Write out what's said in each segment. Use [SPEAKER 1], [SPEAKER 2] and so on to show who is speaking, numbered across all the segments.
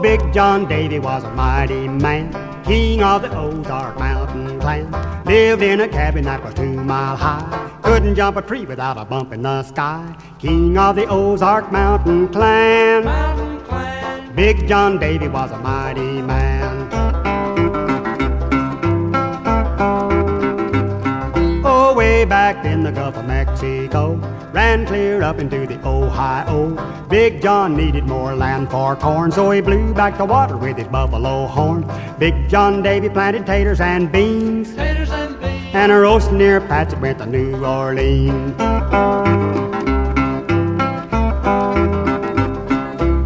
[SPEAKER 1] Big John Davy was a mighty man, king of the Ozark Mountain clan. Lived in a cabin that was 2 mile high, couldn't jump a tree without a bump in the sky. King of the Ozark Mountain clan. Big John Davy was a mighty man. Oh, way back in the Gulf of Mexico, ran clear up into the Ohio. Big John needed more land for corn, so he blew back the water with his buffalo horn. Big John Davy planted taters and beans, and a roast near Patsy went to New Orleans.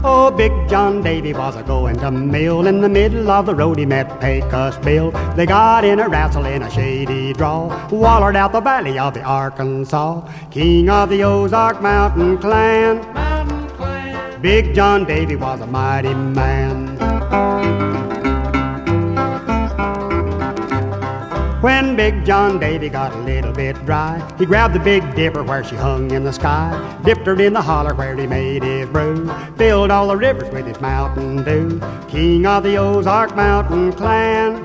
[SPEAKER 1] Oh, Big John Davy was a-going to mill. In the middle of the road he met Pecos Bill. They got in a wrestle in a shady draw, wallered out the valley of the Arkansas. King of the Ozark Mountain clan. Big John Davy was a mighty man. When Big John Davy got a little bit dry, he grabbed the Big Dipper where she hung in the sky, dipped her in the holler where he made his brew, filled all the rivers with his Mountain Dew. King of the Ozark Mountain clan.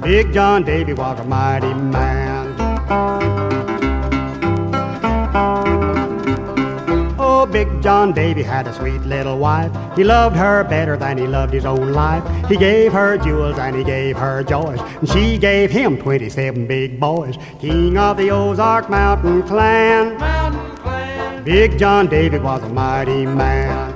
[SPEAKER 1] Big John Davy was a mighty man. Oh, Big John Davy had a sweet little wife. He loved her better than he loved his own life. He gave her jewels and he gave her joys, and she gave him 27 big boys. King of the Ozark Mountain clan. Big John Davy was a mighty man.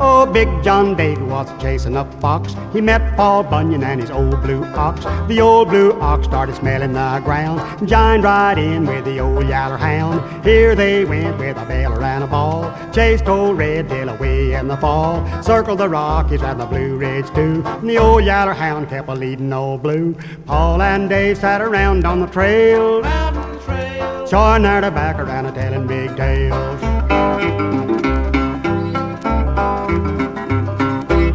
[SPEAKER 1] Oh, Big John Davy was chasing a fox. He met Paul Bunyan and his old blue ox. The old blue ox started smelling the ground, joined right in with the old yaller hound. Here they went with a baler and a ball, chased old Red Tail away in the fall, circled the Rockies and the Blue Ridge too, and the old yaller hound kept a leading old blue. Paul and Dave sat around on the trail, showing their tobacco and a-telling big tales.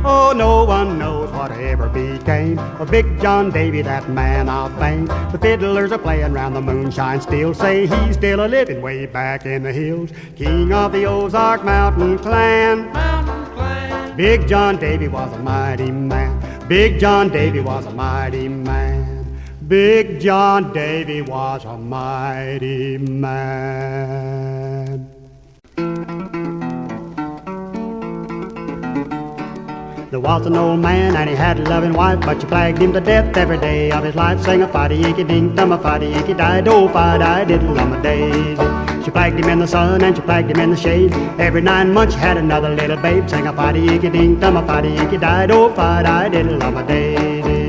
[SPEAKER 1] Oh, no one knows whatever became of Big John Davy, that man of fame. The fiddlers are playing round the moonshine still, say he's still a living way back in the hills. King of the Ozark Mountain clan. Big John Davy was a mighty man. Big John Davy was a mighty man. Big John Davy was a mighty man. There was an old man and he had a loving wife, but she plagued him to death every day of his life. Sang a faddy-icky-ding-dum, a faddy-icky-died, oh, faddy-diddle Um A-Dazey. She plagued him in the sun and she plagued him in the shade. Every 9 months she had another little babe. Sang a faddy-icky-ding-dum, a faddy-icky-died, oh, faddy-diddle Um A-Dazey.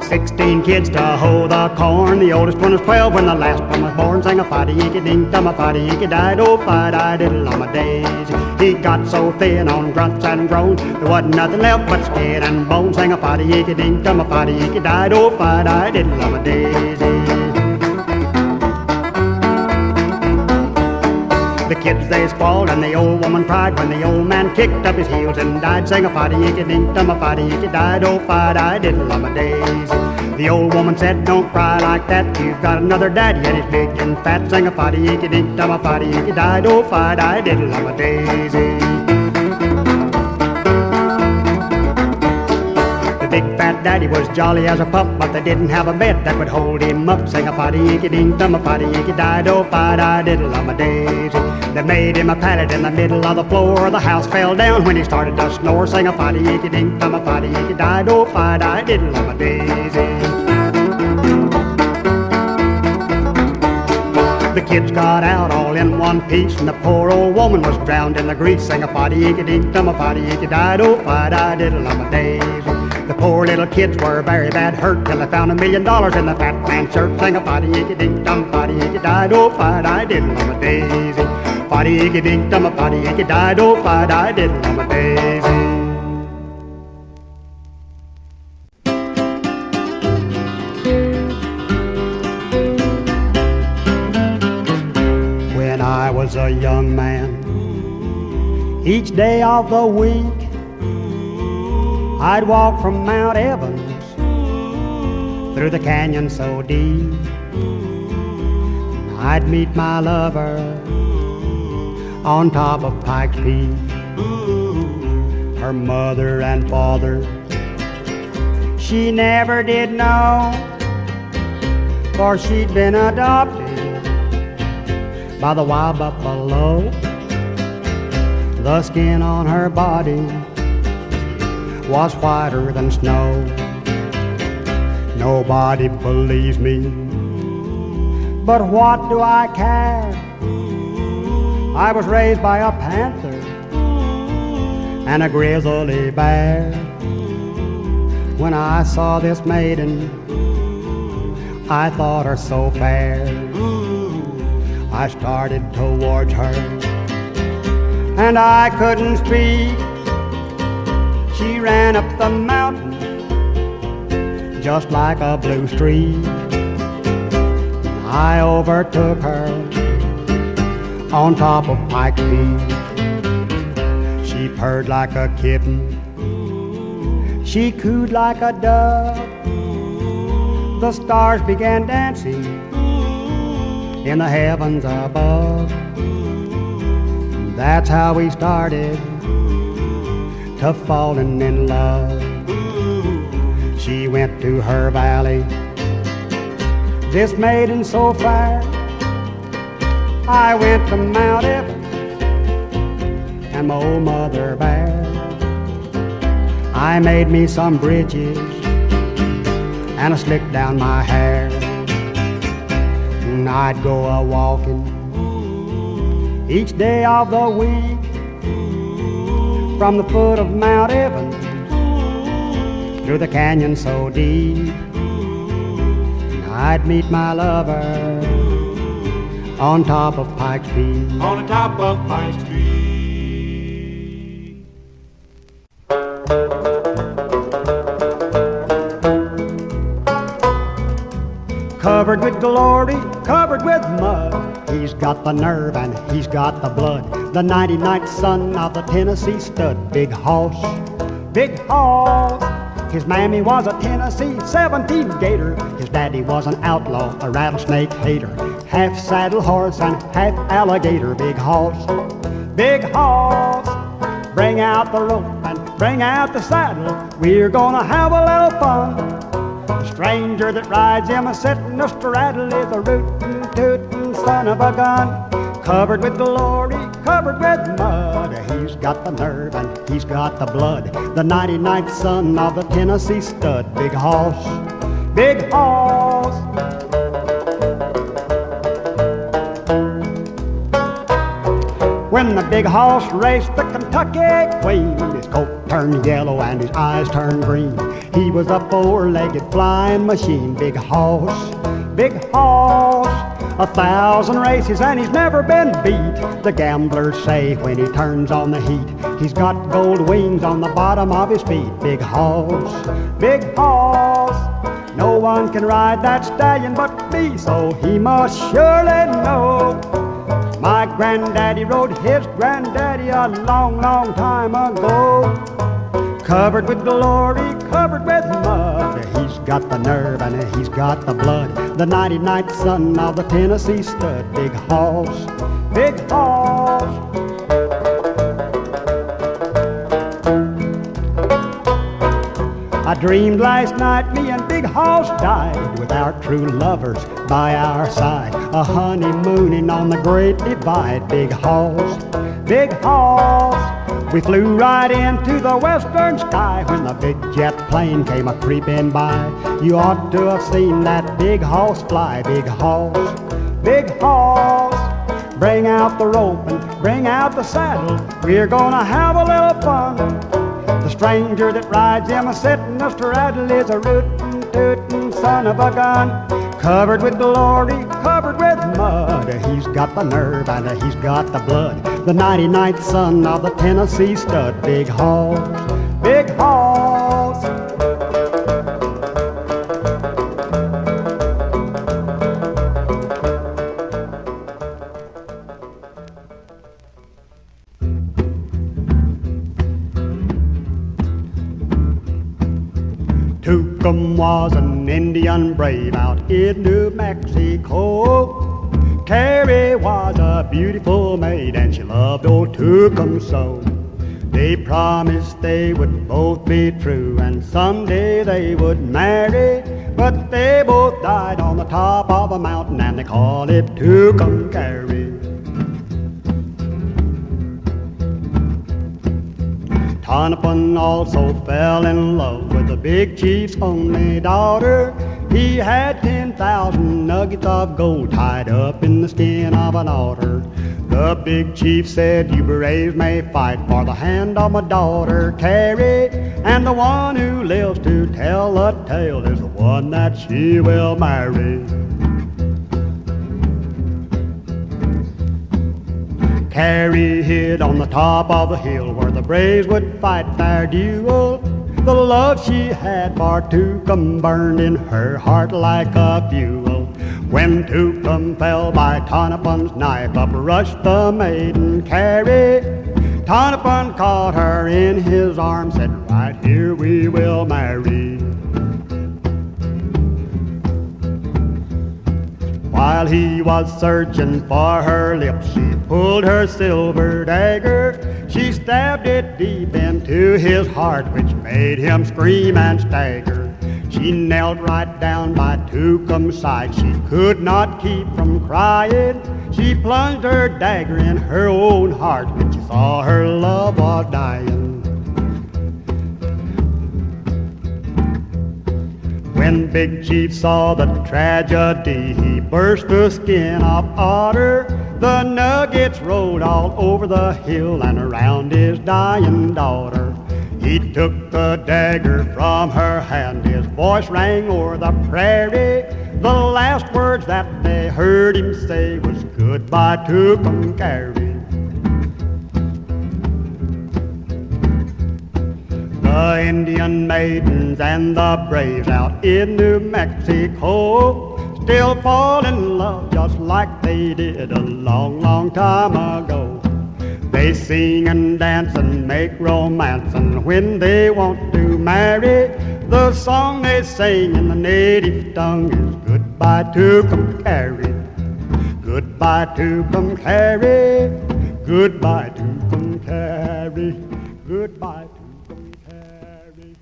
[SPEAKER 1] 16 kids to hoe the corn. The oldest one was 12 when the last one was born. Sang a faddy-icky-ding-dum, a faddy-icky-died, oh, faddy-diddle Um A-Dazey. He got so thin on grunts and groans, there wasn't nothing left but skin and bones. Sang a faddy-icky-ding-dum, a faddy-icky-died, oh, faddy-diddle Um A-Dazey. The kids they squalled and the old woman cried when the old man kicked up his heels and died. Sang a faddy-icky-ding-dum, a faddy-icky-died, oh, faddy-diddle Um A-Dazey. The old woman said, don't cry like that, you've got another daddy and he's big and fat. Sang a faddy-icky-ding-dum, a faddy-icky-died, oh, faddy-diddle Um A-Dazey. The big fat daddy was jolly as a pup, but they didn't have a bed that would hold him up. Sang a faddy-icky-ding-dum, a faddy-icky-died, oh, faddy-diddle Um A-Dazey. They made him a pallet in the middle of the floor. The house fell down when he started to snore. Sang a faddy-icky-ding-dum, a faddy-icky-died, oh, faddy-diddle Um A-Dazey. The kids got out all in one piece, and the poor old woman was drowned in the grease. Sang a faddy-icky-ding-dum, a faddy-icky-died, oh, faddy-diddle Um A-Dazey. The poor little kids were very bad hurt till they found $1 million in the fat man's shirt. Sang a faddy-icky-ding-dum, faddy-icky-died, oh, faddy-diddle Um A-Dazey. Faddy-icky-ding-dum, a faddy-icky-died, oh, faddy-diddle Um A-Dazey. When I was a young man, each day of the week I'd walk from Mount Evans through the canyon so deep I'd meet my lover on top of Pikes Peak. Her mother and father, she never did know, for she'd been adopted by the wild buffalo. The skin on her body was whiter than snow. Nobody believes me, but what do I care? I was raised by a panther and a grizzly bear. When I saw this maiden, I thought her so fair. I started towards her, and I couldn't speak. She ran up the mountain just like a blue streak. I overtook her on top of Pikes Peak. She purred like a kitten, she cooed like a dove. The stars began dancing in the heavens above. That's how we started to falling in love. She went to her valley, this maiden so fair. I went to Mount Everest and my old mother bear. I made me some bridges and I slicked down my hair. And I'd go a-walking each day of the week from the foot of Mount Evans through the canyon so deep. And I'd meet my lover on top of Pikes Peak.
[SPEAKER 2] On the top of Pikes Peak.
[SPEAKER 1] Covered with glory, covered with mud, he's got the nerve and he's got the blood. The 99th son of the Tennessee stud, big hoss, big hoss. His mammy was a Tennessee 17 gator. His daddy was an outlaw, a rattlesnake hater. Half saddle horse and half alligator. Big hoss, big hoss. Bring out the rope and bring out the saddle. We're gonna have a little fun. The stranger that rides him a sitting a straddle is a rootin' tootin' son of a gun. Covered with glory, covered with mud, he's got the nerve and he's got the blood. The 99th son of the Tennessee stud, big hoss, big hoss. When the big hoss raced the Kentucky Queen, his coat turned yellow and his eyes turned green. He was a four-legged flying machine, big hoss, big hoss. 1,000 races and he's never been beat. The gamblers say when he turns on the heat, he's got gold wings on the bottom of his feet. Big hoss, big hoss. No one can ride that stallion but me, so he must surely know. My granddaddy rode his granddaddy a long, long time ago. Covered with glory, covered with mud, he's got the nerve and he's got the blood. The 99th son of the Tennessee stud, big hoss, big hoss. I dreamed last night me and Big Hoss died, with our true lovers by our side, a honeymooning on the Great Divide. Big hoss, big hoss. We flew right into the western sky when the big jet plane came a-creeping by. You ought to have seen that big hoss fly. Big hoss, big hoss. Bring out the rope and bring out the saddle. We're gonna have a little fun. The stranger that rides him a-sitting a straddle is a rootin' tootin' son of a gun. Covered with glory, covered with mud, he's got the nerve and he's got the blood. The 99th son of the Tennessee stud, big hoss, big hoss. Tucum was an Indian brave out in New Mexico. Carrie was a beautiful maid and she loved old Tucum so. They promised they would both be true and someday they would marry. But they both died on the top of a mountain and they call it Tucumcari. Tonopin also fell in love with the big chief's only daughter. He had 10,000 nuggets of gold tied up in the skin of an otter. The big chief said, "You braves may fight for the hand of my daughter, Carrie, and the one who lives to tell the tale is the one that she will marry." Carrie hid on the top of the hill where the braves would fight their duel. The love she had for Tucum burned in her heart like a fuel. When Tucum fell by Tonopin's knife, up rushed the maiden Carrie. Tonopin caught her in his arms, said, "Right here we will marry." While he was searching for her lips, she pulled her silver dagger. She stabbed it deep into his heart, which made him scream and stagger. She knelt right down by Tucum's side. She could not keep from crying. She plunged her dagger in her own heart when she saw her love was dying. When Big Chief saw the tragedy, he burst the skin of otter. The nuggets rolled all over the hill and around his dying daughter. He took the dagger from her hand, his voice rang o'er the prairie. The last words that they heard him say was, "Goodbye, Tucumcari." The Indian maidens and the braves out in New Mexico still fall in love just like they did a long, long time ago. They sing and dance and make romance, and when they want to marry, the song they sing in the native tongue is "Goodbye, Tucumcari. Goodbye, Tucumcari. Goodbye, Tucumcari. Goodbye, Tucumcari.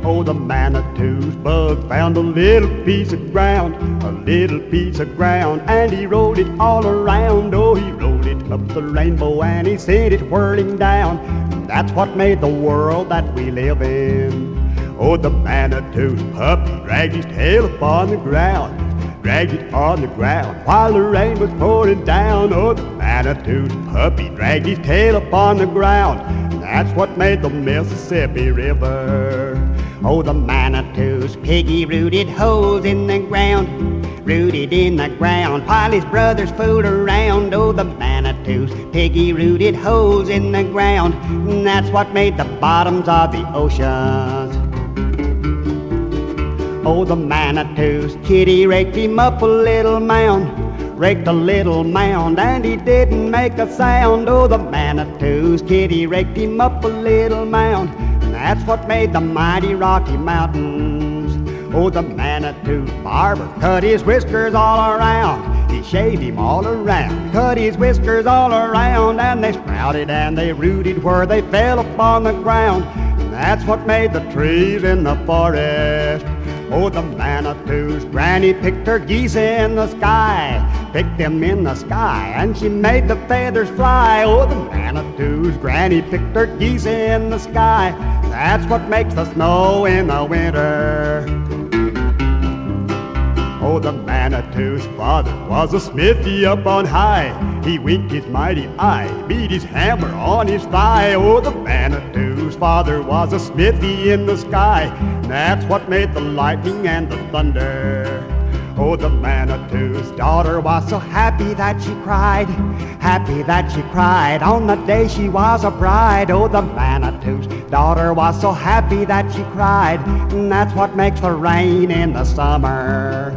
[SPEAKER 1] Oh, the Manitou's bug found a little piece of ground, and he rolled it all around. Oh, he rolled it up the rainbow and he sent it whirling down. That's what made the world that we live in. Oh, the Manitou's puppy dragged his tail upon the ground, while the rain was pouring down. Oh, the Manitou's puppy dragged his tail upon the ground. That's what made the Mississippi River. Oh, the Manitou's piggy rooted holes in the ground, while his brothers fooled around. Oh, the Manitou's piggy rooted holes in the ground. That's what made the bottoms of the oceans. Oh, the Manitou's kitty raked him up a little mound, and he didn't make a sound. Oh, the Manitou's kitty raked him up a little mound. That's what made the mighty Rocky Mountains. Oh, the Manitou's barber cut his whiskers all around. He shaved him all around, cut his whiskers all around, and they sprouted and they rooted where they fell upon the ground. That's what made the trees in the forest. Oh, the Manitou's granny picked her geese in the sky, and she made the feathers fly. Oh, the Manitou's granny picked her geese in the sky. That's what makes the snow in the winter. Oh, the Manitou's father was a smithy up on high. He winked his mighty eye, beat his hammer on his thigh. Oh, the Manitou's father was a smithy in the sky. That's what made the lightning and the thunder. Oh, the Manitou's daughter was so happy that she cried, on the day she was a bride. Oh, the Manitou's daughter was so happy that she cried, and that's what makes the rain in the summer.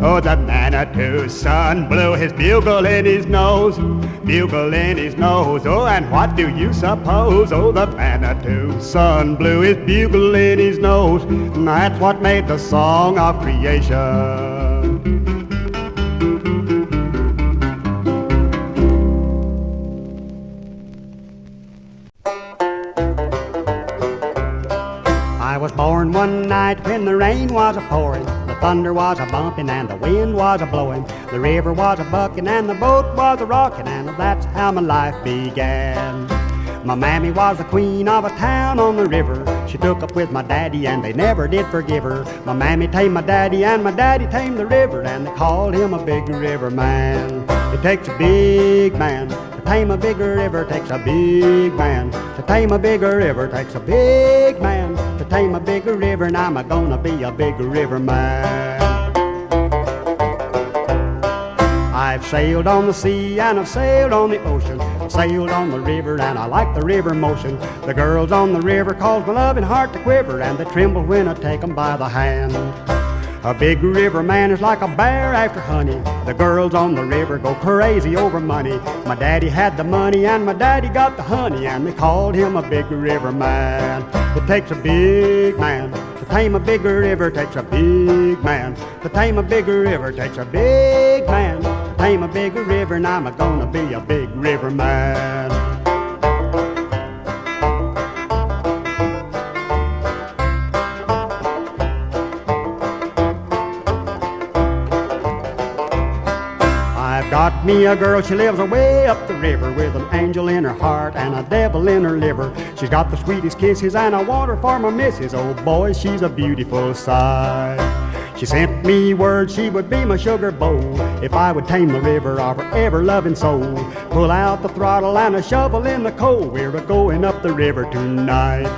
[SPEAKER 1] Oh, the Manitou's son blew his bugle in his nose, bugle in his nose. Oh, and what do you suppose? Oh, the Manitou's son blew his bugle in his nose. And that's what made the song of creation. I was born one night when the rain was a-pouring, the thunder was a-bumping and the wind was a-blowing, the river was a-bucking and the boat was a-rocking, and that's how my life began. My mammy was the queen of a town on the river. She took up with my daddy and they never did forgive her. My mammy tamed my daddy and my daddy tamed the river, and they called him a big river man. It takes a big man to tame a bigger river, takes a big man to tame a bigger river, takes a big man to tame a bigger river, and I'm gonna be a big river man. I've sailed on the sea and I've sailed on the ocean, I've sailed on the river and I like the river motion. The girls on the river cause my loving heart to quiver, and they tremble when I take 'em by the hand. A big river man is like a bear after honey. The girls on the river go crazy over money. My daddy had the money and my daddy got the honey, and they called him a big river man. It takes a big man to tame a bigger river, takes a big man to tame a bigger river, takes a big man to tame a bigger river, and I'm gonna be a big river man. Got me a girl, she lives away up the river, with an angel in her heart and a devil in her liver. She's got the sweetest kisses and I want her for my missus. Oh boy, she's a beautiful sight. She sent me word she would be my sugar bowl if I would tame the river of her ever-loving soul. Pull out the throttle and a shovel in the coal, we're a-going up the river tonight.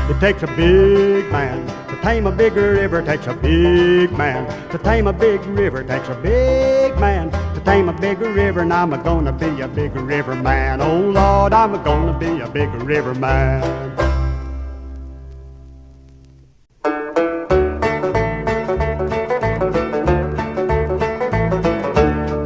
[SPEAKER 1] It takes a big man to tame a bigger river, takes a big man to tame a big river, takes a big man to tame a bigger river, and I'm gonna be a big river man. Oh Lord, I'm gonna be a big river man.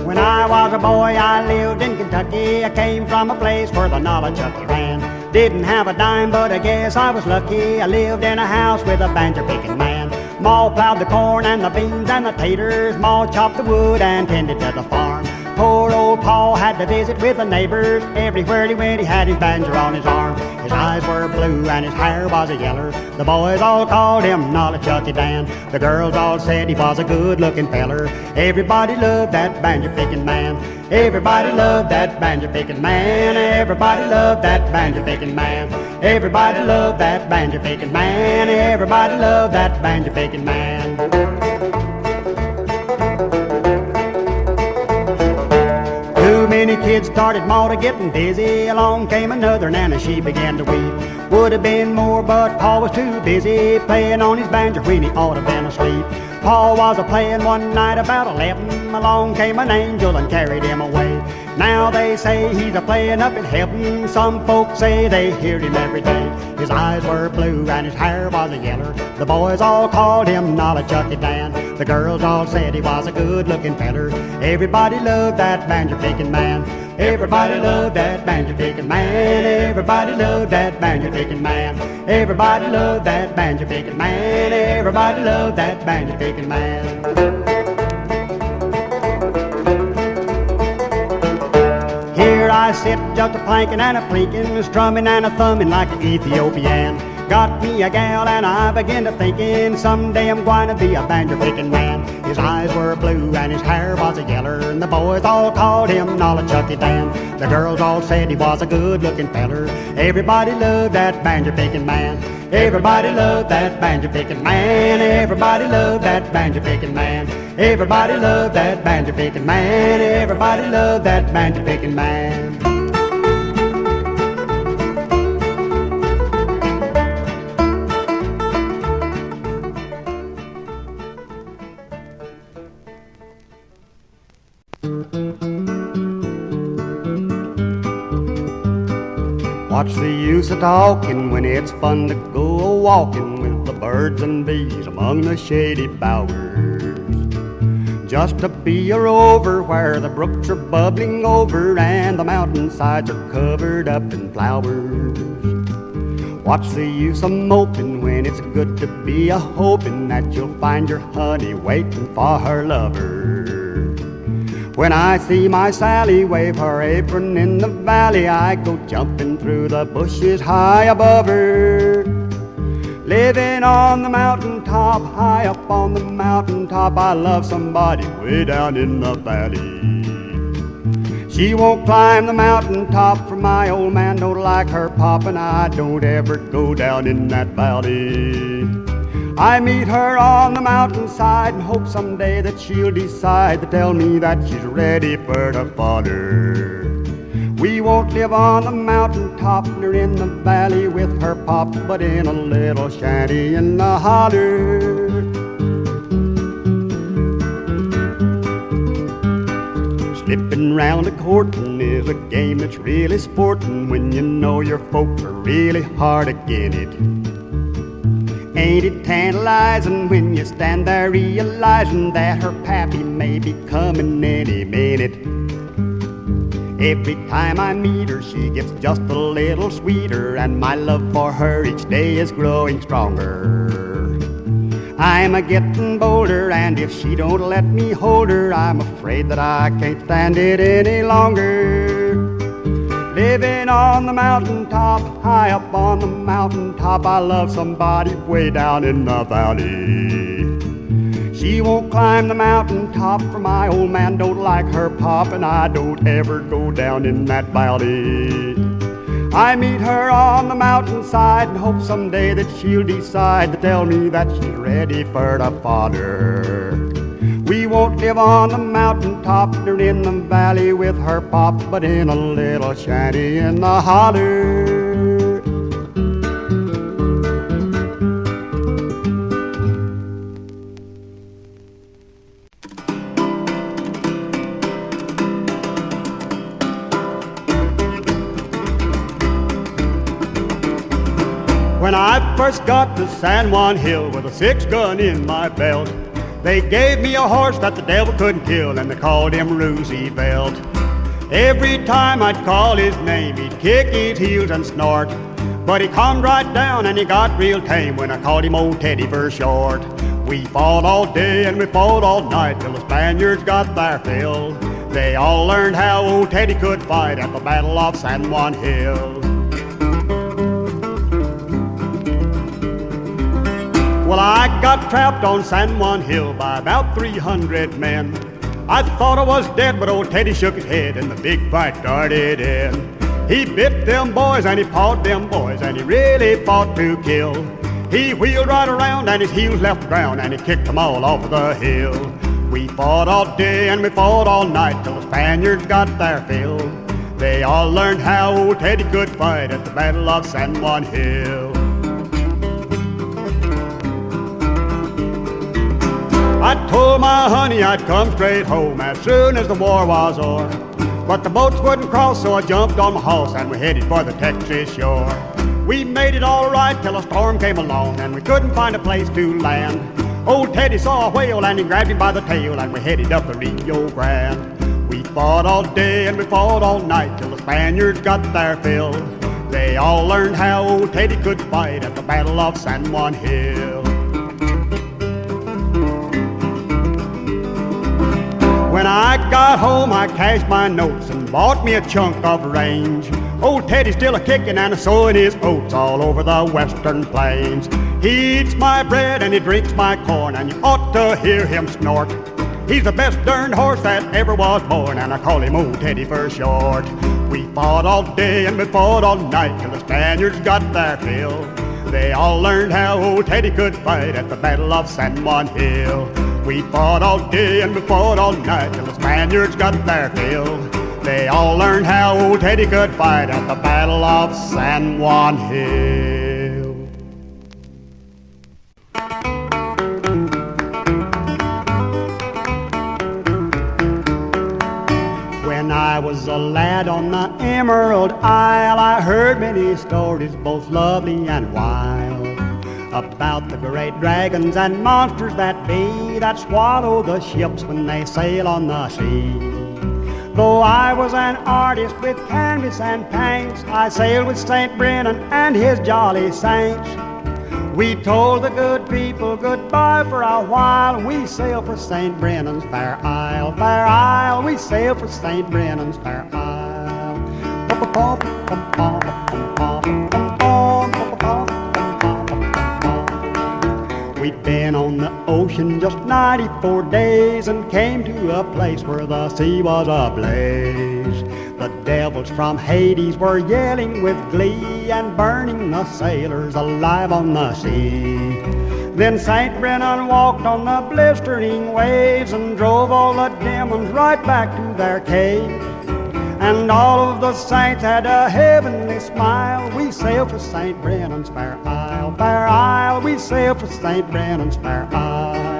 [SPEAKER 1] When I was a boy, I lived in Kentucky. I came from a place where the knowledge Chucky ran. Didn't have a dime, but I guess I was lucky. I lived in a house with a Banjer Pickin Man. Ma plowed the corn and the beans and the taters. Ma chopped the wood and tended to the farm. Poor old Pa had to visit with the neighbors. Everywhere he went, he had his banjo on his arm. His eyes were blue and his hair was a yeller. The boys all called him Nollichucky Dan. The girls all said he was a good-looking feller. Everybody loved that Banjer Pickin Man. Everybody loved that Banjer Pickin Man. Everybody loved that Banjer Pickin Man. Everybody loved that Banjer Pickin Man. Everybody loved that Banjer Pickin Man. Too many kids started Ma to getting dizzy. Along came another and she began to weep. Would have been more, but Pa was too busy playing on his banjo when he ought to been asleep. Pa was a-playing one night about 11. Along came an angel and carried him away. Now they say he's a-playing up in heaven. Some folks say they hear him every day. His eyes were blue and his hair was a yeller. The boys all called him Nollichucky Dan. The girls all said he was a good-looking feller. Everybody loved that Banjer Pickin Man. Everybody loved that Banjer Pickin Man. Everybody loved that Banjer Pickin Man. Everybody loved that Banjer Pickin Man. Everybody loved that Banjer Pickin Man. Here I sit just a-planking and a-plinking, strumming and a-thumbing like an Ethiopian. Got me a gal and I begin to thinking someday I'm going to be a Banjer Pickin Man. His eyes were blue and his hair was a yeller, and the boys all called him Nollichucky Dan. The girls all said he was a good-looking feller. Everybody loved that Banjer Pickin Man. Everybody loved that Banjer Pickin Man. Everybody loved that Banjer Pickin Man. Everybody loved that Banjer Pickin Man. Everybody loved that Banjer Pickin Man. What's the use of talking when it's fun to go a-walking with the birds and bees among the shady bowers? just to be a rover where the brooks are bubbling over and the mountainsides are covered up in flowers. What's the use of moping when it's good to be a hoping that you'll find your honey waiting for her lover? When I see my Sally wave her apron in the valley, I go jumping through the bushes high above her. Living on the mountaintop, high up on the mountaintop, I love somebody way down in the valley. She won't climb the mountaintop, for my old man don't like her pop, and I don't ever go down in that valley. I meet her on the mountainside and hope someday that she'll decide to tell me that she's ready for the fodder. We won't live on the mountaintop nor in the valley with her pop, but in a little shanty in the holler. Slipping round a courtin' is a game that's really sportin' when you know your folks are really hard agin it. Ain't it tantalizing when you stand there realizing that her pappy may be coming any minute? Every time I meet her, she gets just a little sweeter, and my love for her each day is growing stronger. I'm a-getting bolder, and if she don't let me hold her, I'm afraid that I can't stand it any longer. Living on the mountaintop, high up on the mountaintop, I love somebody way down in the valley. She won't climb the mountaintop, for my old man don't like her pop, and I don't ever go down in that valley. I meet her on the mountainside and hope someday that she'll decide to tell me that she's ready for the fodder. We won't live on the mountaintop nor in the valley with her pop, but in a little shanty in the holler. When I first got to San Juan Hill with a 6-gun in my belt, they gave me a horse that the devil couldn't kill, and they called him Roosevelt. Every time I'd call his name, he'd kick his heels and snort, but he calmed right down and he got real tame when I called him Old Teddy for short. We fought all day and we fought all night till the Spaniards got their fill. They all learned how Old Teddy could fight at the Battle of San Juan Hill. Well, I got trapped on San Juan Hill by about 300 men. I thought I was dead, but old Teddy shook his head and the big fight started in. He bit them boys and he pawed them boys and he really fought to kill. He wheeled right around and his heels left the ground and he kicked them all off the hill. We fought all day and we fought all night till the Spaniards got their fill. They all learned how old Teddy could fight at the Battle of San Juan Hill. I told my honey I'd come straight home as soon as the war was o'er, but the boats wouldn't cross, so I jumped on my horse and we headed for the Texas shore. We made it all right till a storm came along and we couldn't find a place to land. Old Teddy saw a whale and he grabbed him by the tail and we headed up the Rio Grande. We fought all day and we fought all night till the Spaniards got their fill. They all learned how old Teddy could fight at the Battle of San Juan Hill. When I got home, I cashed my notes and bought me a chunk of range. Old Teddy's still a-kicking and a-sowing his oats all over the western plains. He eats my bread and he drinks my corn, and you ought to hear him snort. He's the best darned horse that ever was born, and I call him Old Teddy for short. We fought all day and we fought all night till the Spaniards got their fill. They all learned how Old Teddy could fight at the Battle of San Juan Hill. We fought all day and we fought all night till the Spaniards got their fill. They all learned how old Teddy could fight at the Battle of San Juan Hill. When I was a lad on the Emerald Isle, I heard many stories, both lovely and wild, about the great dragons and monsters that be, that swallow the ships when they sail on the sea. Though I was an artist with canvas and paints, I sailed with St. Brendon and his jolly saints. We told the good people goodbye for a while, and we sailed for St. Brendon's fair isle, fair isle. We sailed for St. Brendon's fair isle. We'd been on the ocean just 94 days and came to a place where the sea was ablaze. The devils from Hades were yelling with glee and burning the sailors alive on the sea. Then St. Brendon walked on the blistering waves and drove all the demons right back to their cave. And all of the saints had a heavenly smile. We sailed for St. Brendon's fair isle, fair isle. We sailed for St. Brendon's fair isle.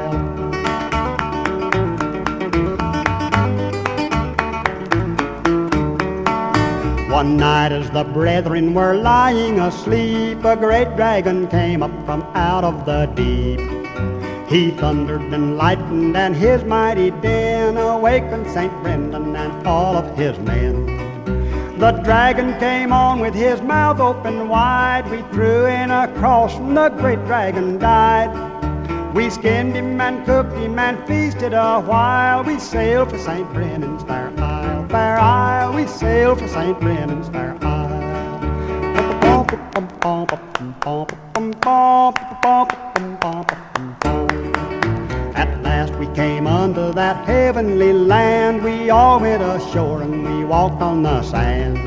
[SPEAKER 1] One night as the brethren were lying asleep, a great dragon came up from out of the deep. He thundered and lightened, and his mighty din awakened St. Brendon and all of his men. The dragon came on with his mouth open wide. We threw in a cross and the great dragon died. We skinned him and cooked him and feasted a while. We sailed for St. Brendon's fair isle, fair isle. We sailed for St. Brendon's fair isle. At last we came unto that heavenly land. We all went ashore and we walked on the sand.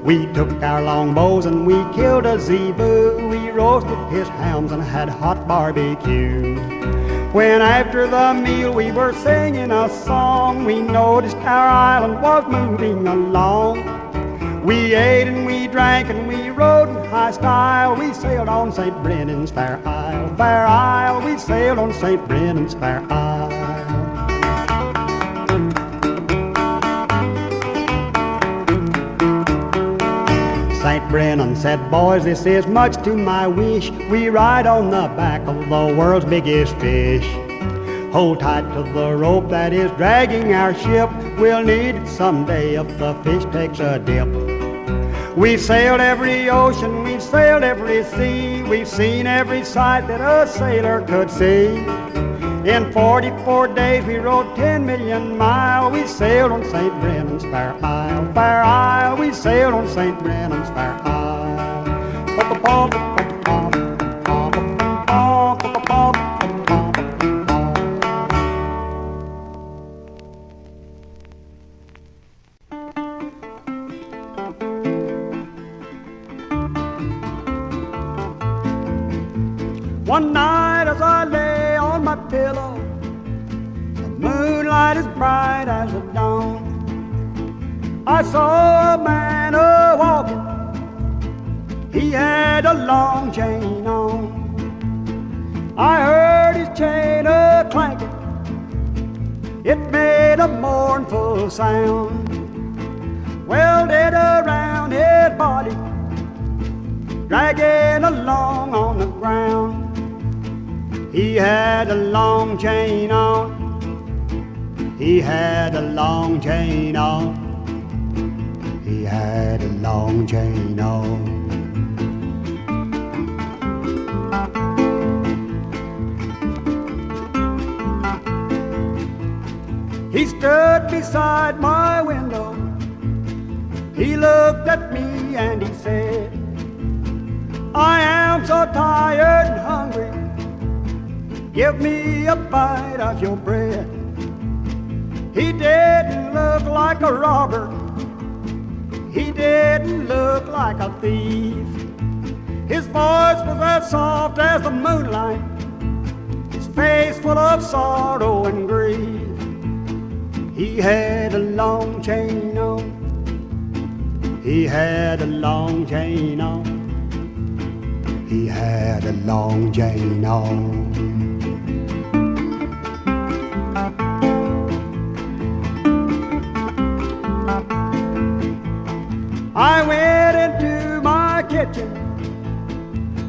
[SPEAKER 1] We took our longbows and we killed a zebu. We roasted his hams and had hot barbecue. When after the meal we were singing a song, we noticed our island was moving along. We ate and we drank and we rode in high style. We sailed on St. Brendon's fair isle, fair isle. We sailed on St. Brendon's fair isle. St. Brendon said, boys, this is much to my wish. We ride on the back of the world's biggest fish. Hold tight to the rope that is dragging our ship. We'll need it someday if the fish takes a dip. We've sailed every ocean, we've sailed every sea. We've seen every sight that a sailor could see. In 44 days we rode 10 million miles. We sailed on St. Brendon's fair isle, fair isle. We sailed on St. Brendon's fair isle. One night as I lay on my pillow, the moonlight as bright as the dawn, I saw a man a-walking. He had a long chain on. I heard his chain a-clanking. It made a mournful sound. Welded around his body, dragging along on the ground. He had a long chain on. He had a long chain on. He had a long chain on. He stood beside my window. He looked at me and he said, I am so tired and hungry. Give me a bite of your bread. He didn't look like a robber. He didn't look like a thief. His voice was as soft as the moonlight. His face full of sorrow and grief. He had a long chain on. He had a long chain on. He had a long chain on. I went into my kitchen,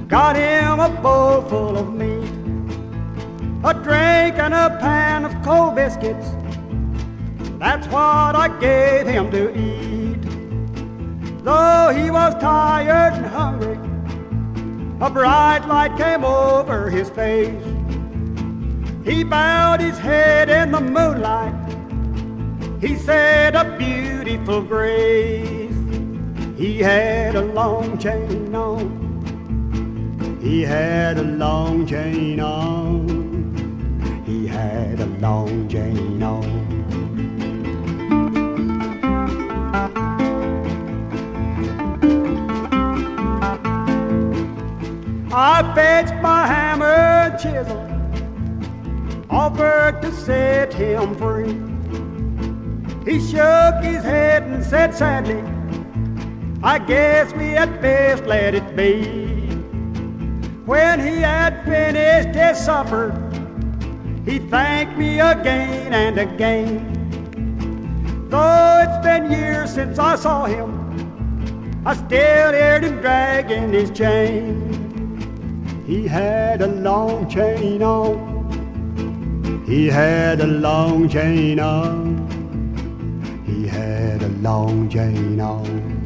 [SPEAKER 1] got him a bowl full of meat, a drink and a pan of cold biscuits. That's what I gave him to eat. Though he was tired and hungry, a bright light came over his face. He bowed his head in the moonlight. He said a beautiful grace. He had a long chain on. He had a long chain on. He had a long chain on. I fetched my hammer and chisel, offered to set him free. He shook his head and said sadly, I guess we had best let it be. When he had finished his supper, he thanked me again and again. Though it's been years since I saw him, I still heard him dragging his chain. He had a long chain on. He had a long chain on. He had a long chain on.